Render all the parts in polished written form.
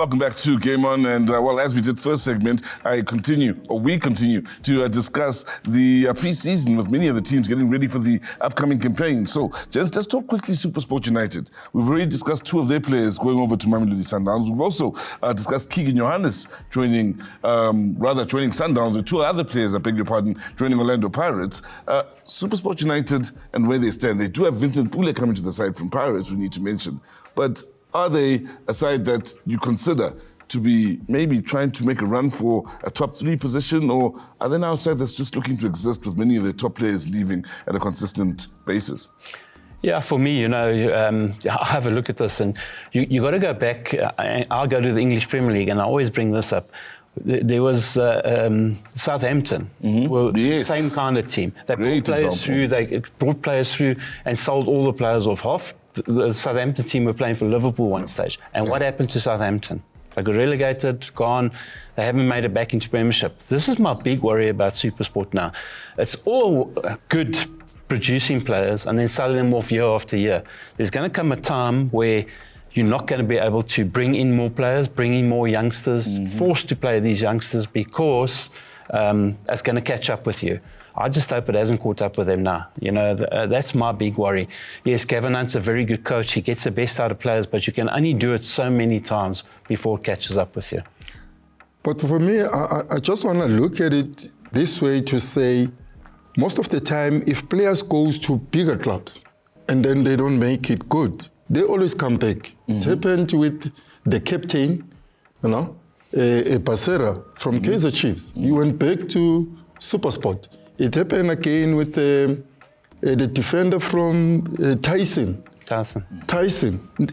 Welcome back to Game On, and well, as we did first segment, we continue to discuss the pre-season with many of the teams getting ready for the upcoming campaign. So just let's talk quickly Supersport United. We've already discussed two of their players going over to Mamelodi Sundowns. We've also discussed Keegan Johannes joining Sundowns, and two other players, I beg your pardon, joining Orlando Pirates. Supersport United and where they stand. They do have Vincent Pule coming to the side from Pirates, we need to mention. But are they a side that you consider to be maybe trying to make a run for a top 3 position, or are they now a side that's just looking to exist with many of their top players leaving at a consistent basis? Yeah, for me, I have a look at this, and you got to go back. I'll go to the English Premier League, and I always bring this up. There was Southampton, yes. Same kind of team. They brought players through and sold all the players off. Half the Southampton team were playing for Liverpool one stage. And what happened to Southampton? They got relegated, gone. They haven't made it back into Premiership. This is my big worry about Supersport now. It's all good producing players and then selling them off year after year. There's going to come a time where you're not going to be able to bring in more players, bring in more youngsters, forced to play these youngsters because it's going to catch up with you. I just hope it hasn't caught up with them now. That's my big worry. Yes, Gavin Hunt's a very good coach. He gets the best out of players, but you can only do it so many times before it catches up with you. But for me, I just want to look at it this way to say, most of the time, if players goes to bigger clubs and then they don't make it good, they always come back. It happened with the captain, Basera from Kaizer Chiefs. He went back to Supersport. It happened again with the defender from Tyson.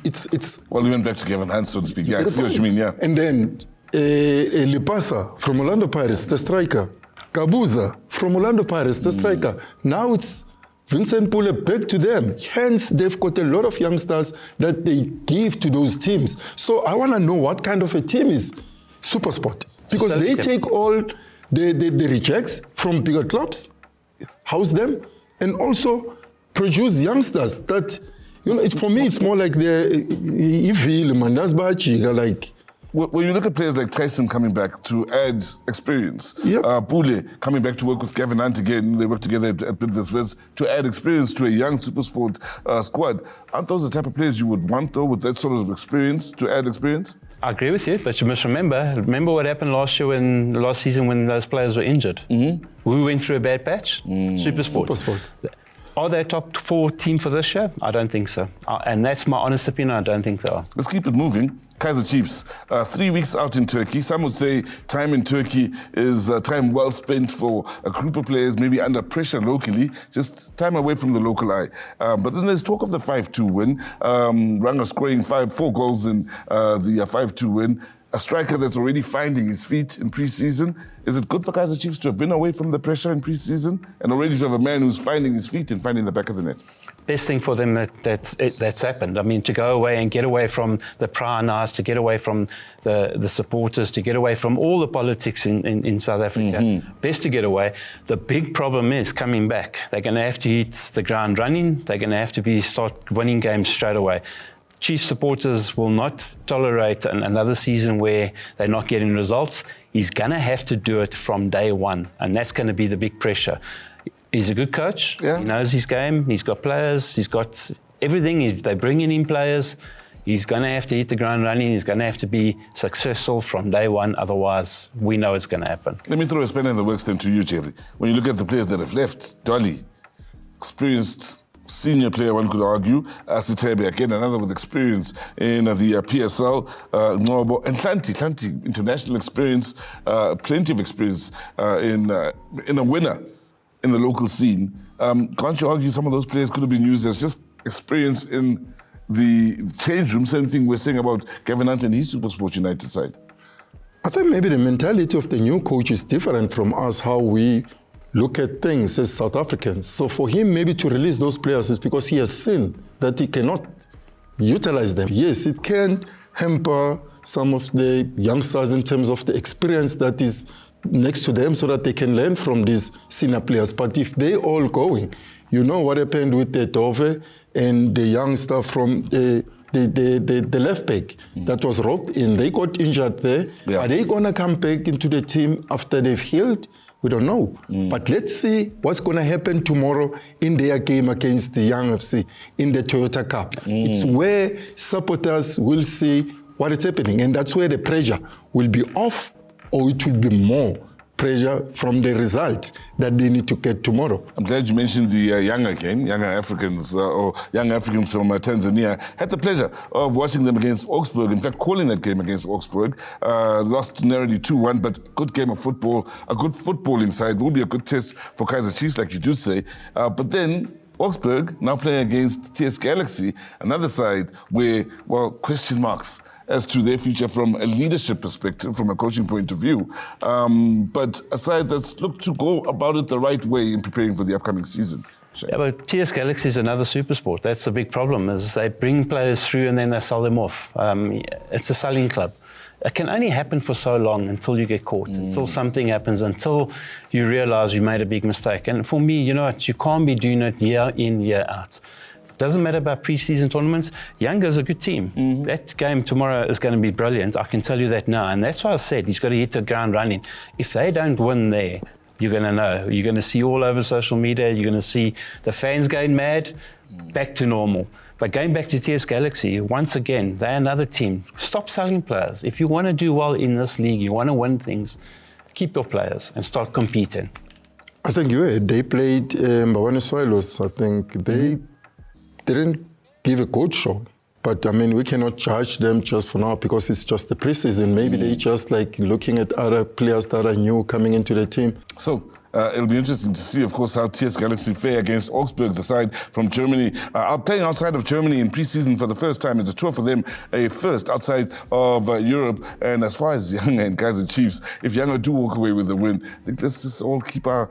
It's. Well, he went back to Gavin Hunt, so to speak. Yeah, I see what you mean, yeah. And then Lipasa from Orlando Pirates, the striker. Kabuza from Orlando Pirates, the striker. Now it's Vincent Pule back to them. Hence, they've got a lot of youngsters that they give to those teams. So I want to know what kind of a team is Supersport. Because they take all the rejects from bigger clubs, house them, and also produce youngsters that, for me, it's more like the Evil, Mandasbachi, like. When you look at players like Tyson coming back to add experience, Pule coming back to work with Gavin Hunt again, they work together at Bidvest to add experience to a young Supersport squad. Aren't those the type of players you would want, though, with that sort of experience, to add experience? I agree with you, but you must remember what happened last season when those players were injured. We went through a bad patch, Supersport. Are they a top 4 team for this year? I don't think so. And that's my honest opinion, I don't think they are. Let's keep it moving. Kaizer Chiefs, 3 weeks out in Turkey. Some would say time in Turkey is time well spent for a group of players, maybe under pressure locally, just time away from the local eye. But then there's talk of the 5-2 win. Ranga scoring 4 goals in the 5-2 win. A striker that's already finding his feet in pre-season. Is it good for Kaizer Chiefs to have been away from the pressure in pre-season and already to have a man who's finding his feet and finding the back of the net? Best thing for them that's happened. I mean, to go away and get away from the prior nights, to get away from the supporters, to get away from all the politics in South Africa. Best to get away. The big problem is coming back. They're going to have to hit the ground running. They're going to have to start winning games straight away. Chief supporters will not tolerate another season where they're not getting results. He's going to have to do it from day one, and that's going to be the big pressure. He's a good coach. Yeah. He knows his game. He's got players. He's got everything. They're bringing in players. He's going to have to hit the ground running. He's going to have to be successful from day one. Otherwise, we know it's going to happen. Let me throw a spanner in the works then to you, Jerry. When you look at the players that have left, Dolly, experienced senior player, one could argue, Asitebe, again, another with experience in the PSL, Ngobo, and Tanti, international experience, plenty of experience in a winner in the local scene. Can't you argue some of those players could have been used as just experience in the change room? Same thing we're saying about Gavin Hunt and his Supersport United side. I think maybe the mentality of the new coach is different from us, how we look at things as South Africans. So for him maybe to release those players is because he has seen that he cannot utilize them. Yes, it can hamper some of the youngsters in terms of the experience that is next to them so that they can learn from these senior players. But if they all going, you know what happened with the Dove and the youngster from the left back that was roped in. They got injured there. Yeah. Are they going to come back into the team after they've healed? We don't know. But let's see what's going to happen tomorrow in their game against the Young FC in the Toyota Cup. It's where supporters will see what is happening, and that's where the pressure will be off, or it will be more pressure from the result that they need to get tomorrow. I'm glad you mentioned the younger game. Younger Africans or young Africans from Tanzania. Had the pleasure of watching them against Augsburg. In fact, calling that game against Augsburg. Lost narrowly 2-1, but good game of football. A good footballing side will be a good test for Kaizer Chiefs, like you do say. But then Augsburg now playing against TS Galaxy, another side where, well, question marks as to their future from a leadership perspective, from a coaching point of view. But a side that's looked to go about it the right way in preparing for the upcoming season. Yeah, but TS Galaxy is another Supersport. That's the big problem, is they bring players through and then they sell them off. It's a selling club. It can only happen for so long until you get caught, until something happens, until you realize you made a big mistake. And for me, you know what, you can't be doing it year in, year out. Doesn't matter about pre-season tournaments. Young is a good team. That game tomorrow is going to be brilliant. I can tell you that now. And that's why I said he's got to hit the ground running. If they don't win there, you're going to know. You're going to see all over social media. You're going to see the fans going mad. Back to normal. But going back to TS Galaxy, once again, they're another team. Stop selling players. If you want to do well in this league, you want to win things, keep your players and start competing. I think they played Mbawane Swallows. I think they didn't give a good show. But I mean, we cannot judge them just for now because it's just the preseason. Maybe they just like looking at other players that are new coming into the team. So it'll be interesting to see, of course, how TS Galaxy fare against Augsburg, the side from Germany. Playing outside of Germany in preseason for the first time. It's a tour for them, a first outside of Europe. And as far as Young and Kaizer Chiefs, if Young do walk away with the win, I think let's just all keep our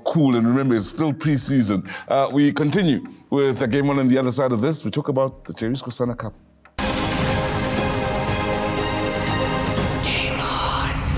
cool and remember it's still preseason. We continue with game one on the other side of this. We talk about the Jerry Skhosana Cup.